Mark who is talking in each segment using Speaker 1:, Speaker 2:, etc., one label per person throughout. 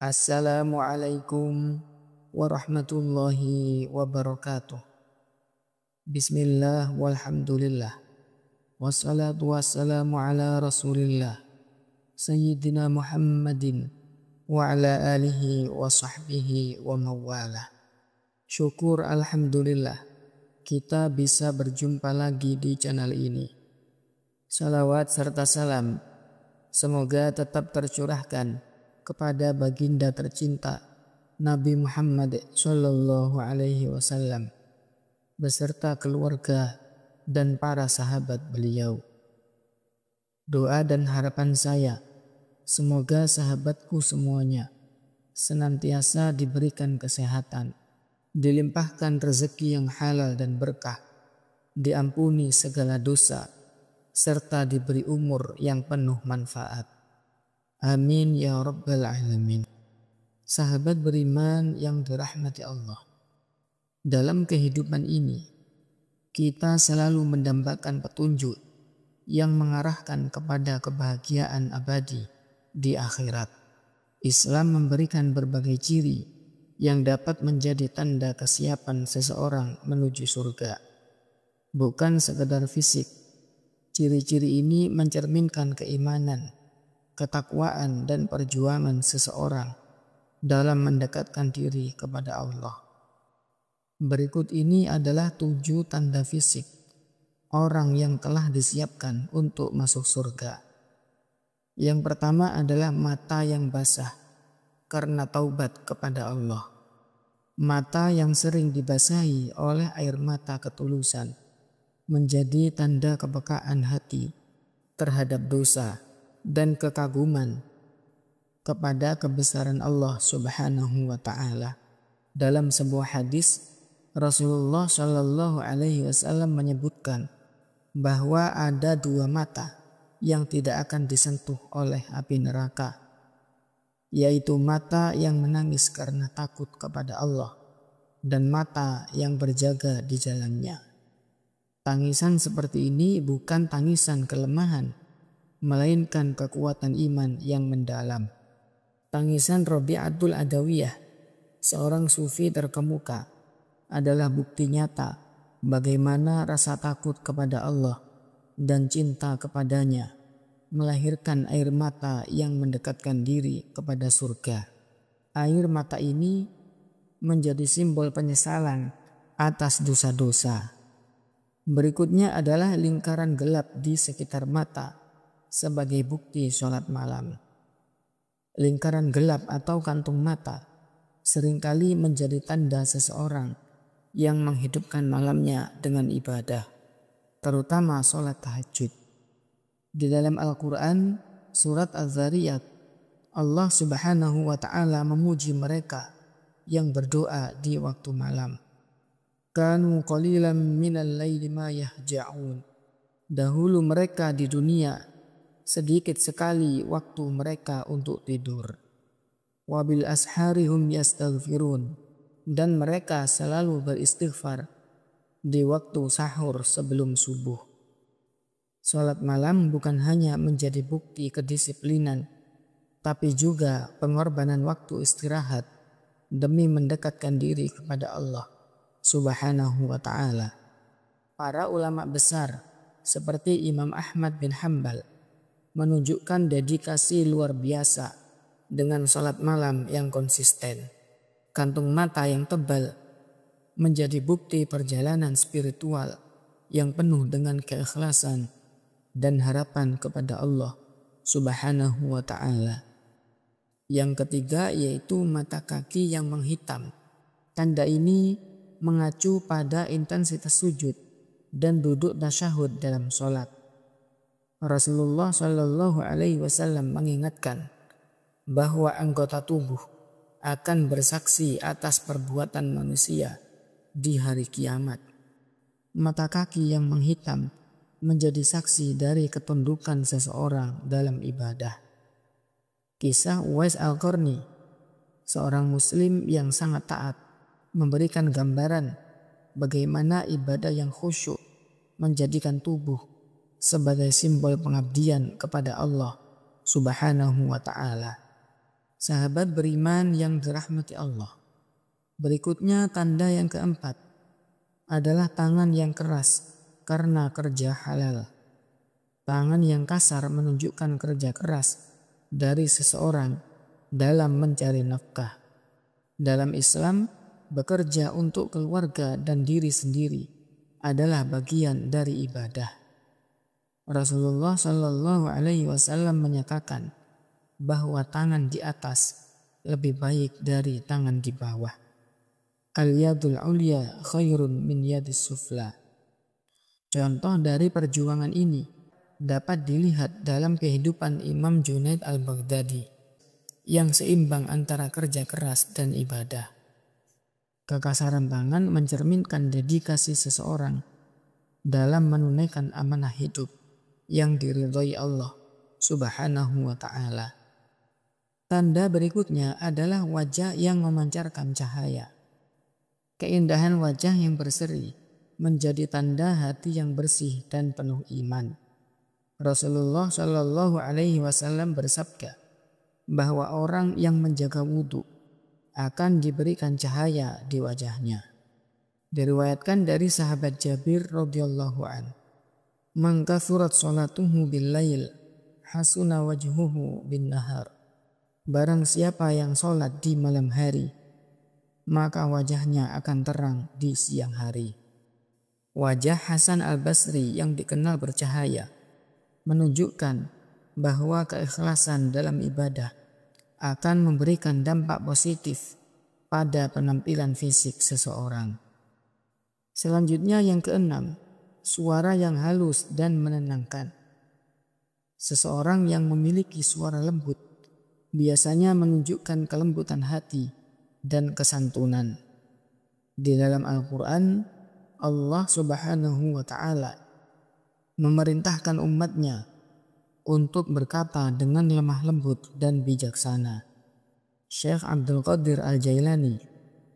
Speaker 1: Assalamualaikum warahmatullahi wabarakatuh. Bismillah walhamdulillah. Wassalatu wassalamu ala rasulillah Sayyidina Muhammadin wa ala alihi wa sahbihi wa mawalah. Syukur alhamdulillah kita bisa berjumpa lagi di channel ini. Salawat serta salam semoga tetap tercurahkan kepada baginda tercinta Nabi Muhammad Sallallahu Alaihi Wasallam beserta keluarga dan para sahabat beliau. Doa dan harapan saya semoga sahabatku semuanya senantiasa diberikan kesehatan, dilimpahkan rezeki yang halal dan berkah, diampuni segala dosa, serta diberi umur yang penuh manfaat. Amin ya rabbal alamin. Sahabat beriman yang dirahmati Allah, dalam kehidupan ini kita selalu mendambakan petunjuk yang mengarahkan kepada kebahagiaan abadi di akhirat. Islam memberikan berbagai ciri yang dapat menjadi tanda kesiapan seseorang menuju surga. Bukan sekedar fisik, ciri-ciri ini mencerminkan keimanan, ketakwaan dan perjuangan seseorang dalam mendekatkan diri kepada Allah. Berikut ini adalah 7 tanda fisik orang yang telah disiapkan untuk masuk surga. Yang pertama adalah mata yang basah karena taubat kepada Allah. Mata yang sering dibasahi oleh air mata ketulusan menjadi tanda kepekaan hati terhadap dosa dan kekaguman kepada kebesaran Allah Subhanahu wa taala. Dalam sebuah hadis, Rasulullah Shallallahu alaihi wasallam menyebutkan bahwa ada 2 mata yang tidak akan disentuh oleh api neraka, yaitu mata yang menangis karena takut kepada Allah dan mata yang berjaga di jalannya. Tangisan seperti ini bukan tangisan kelemahan, melainkan kekuatan iman yang mendalam. Tangisan Rabi'atul Adawiyah, seorang sufi terkemuka, adalah bukti nyata bagaimana rasa takut kepada Allah dan cinta kepadanya melahirkan air mata yang mendekatkan diri kepada surga. Air mata ini menjadi simbol penyesalan atas dosa-dosa. Berikutnya adalah lingkaran gelap di sekitar mata sebagai bukti sholat malam. Lingkaran gelap atau kantung mata seringkali menjadi tanda seseorang yang menghidupkan malamnya dengan ibadah, terutama sholat tahajud. Di dalam Al-Quran, surat Az-Zariyat, Allah Subhanahu wa ta'ala memuji mereka yang berdoa di waktu malam. Kanu qalilan minal laili ma yahja'un. Dahulu mereka di dunia sedikit sekali waktu mereka untuk tidur. Wabil asharihum yastaghfirun. Dan mereka selalu beristighfar di waktu sahur sebelum subuh. Salat malam bukan hanya menjadi bukti kedisiplinan, tapi juga pengorbanan waktu istirahat demi mendekatkan diri kepada Allah Subhanahu wa ta'ala. Para ulama besar seperti Imam Ahmad bin Hanbal menunjukkan dedikasi luar biasa dengan salat malam yang konsisten. Kantung mata yang tebal menjadi bukti perjalanan spiritual yang penuh dengan keikhlasan dan harapan kepada Allah Subhanahu wa ta'ala. Yang ketiga yaitu mata kaki yang menghitam. Tanda ini mengacu pada intensitas sujud dan duduk tasyahud dalam sholat. Rasulullah Shallallahu alaihi wasallam mengingatkan bahwa anggota tubuh akan bersaksi atas perbuatan manusia di hari kiamat. Mata kaki yang menghitam menjadi saksi dari ketundukan seseorang dalam ibadah. Kisah Uwais Al-Qarni, seorang muslim yang sangat taat, memberikan gambaran bagaimana ibadah yang khusyuk menjadikan tubuh sebagai simbol pengabdian kepada Allah Subhanahu wa ta'ala. Sahabat beriman yang dirahmati Allah. Berikutnya tanda yang keempat adalah tangan yang keras karena kerja halal. Tangan yang kasar menunjukkan kerja keras dari seseorang dalam mencari nafkah. Dalam Islam, bekerja untuk keluarga dan diri sendiri adalah bagian dari ibadah. Rasulullah Shallallahu Alaihi Wasallam menyatakan bahwa tangan di atas lebih baik dari tangan di bawah. Al-yadul ulya khairun min yadis sufla. Contoh dari perjuangan ini dapat dilihat dalam kehidupan Imam Junaid al-Baghdadi yang seimbang antara kerja keras dan ibadah. Kekasaran tangan mencerminkan dedikasi seseorang dalam menunaikan amanah hidup yang diridhoi Allah Subhanahu wa ta'ala. Tanda berikutnya adalah wajah yang memancarkan cahaya. Keindahan wajah yang berseri menjadi tanda hati yang bersih dan penuh iman. Rasulullah Shallallahu Alaihi Wasallam bersabda bahwa orang yang menjaga wudhu akan diberikan cahaya di wajahnya. Diriwayatkan dari sahabat Jabir radhiyallahu an, "Man kathurat salatuhu bil lail, hasuna wajhuhu bin nahar." Barang siapa yang sholat di malam hari, maka wajahnya akan terang di siang hari. Wajah Hasan al-Basri yang dikenal bercahaya menunjukkan bahwa keikhlasan dalam ibadah akan memberikan dampak positif pada penampilan fisik seseorang. Selanjutnya yang keenam, suara yang halus dan menenangkan. Seseorang yang memiliki suara lembut biasanya menunjukkan kelembutan hati dan kesantunan. Di dalam Al-Quran, Allah Subhanahu wa ta'ala memerintahkan umatnya untuk berkata dengan lemah lembut dan bijaksana. Syekh Abdul Qadir Al-Jailani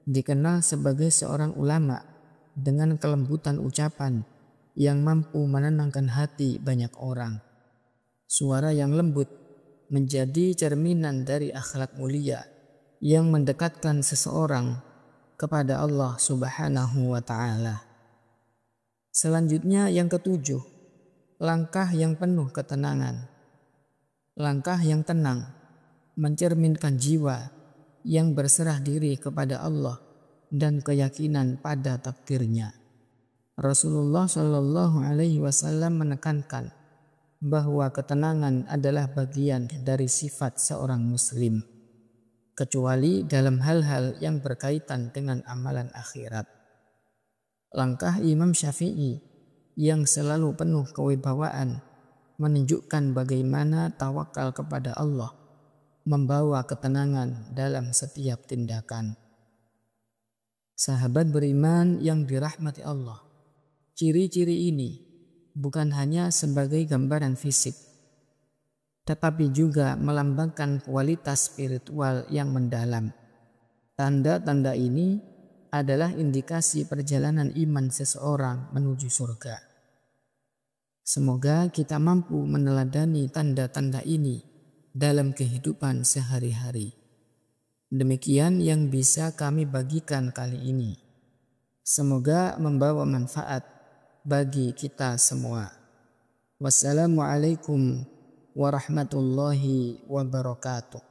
Speaker 1: dikenal sebagai seorang ulama dengan kelembutan ucapan yang mampu menenangkan hati banyak orang. Suara yang lembut menjadi cerminan dari akhlak mulia yang mendekatkan seseorang kepada Allah Subhanahu wa ta'ala. Selanjutnya yang ketujuh, langkah yang penuh ketenangan. Langkah yang tenang mencerminkan jiwa yang berserah diri kepada Allah dan keyakinan pada takdirnya. Rasulullah Shallallahu Alaihi Wasallam menekankan bahwa ketenangan adalah bagian dari sifat seorang muslim, kecuali dalam hal-hal yang berkaitan dengan amalan akhirat. Langkah Imam Syafi'i yang selalu penuh kewibawaan menunjukkan bagaimana tawakal kepada Allah membawa ketenangan dalam setiap tindakan. Sahabat beriman yang dirahmati Allah, ciri-ciri ini bukan hanya sebagai gambaran fisik, tetapi juga melambangkan kualitas spiritual yang mendalam. Tanda-tanda ini adalah indikasi perjalanan iman seseorang menuju surga. Semoga kita mampu meneladani tanda-tanda ini dalam kehidupan sehari-hari. Demikian yang bisa kami bagikan kali ini. Semoga membawa manfaat bagi kita semua. Wassalamualaikum warahmatullahi wabarakatuh.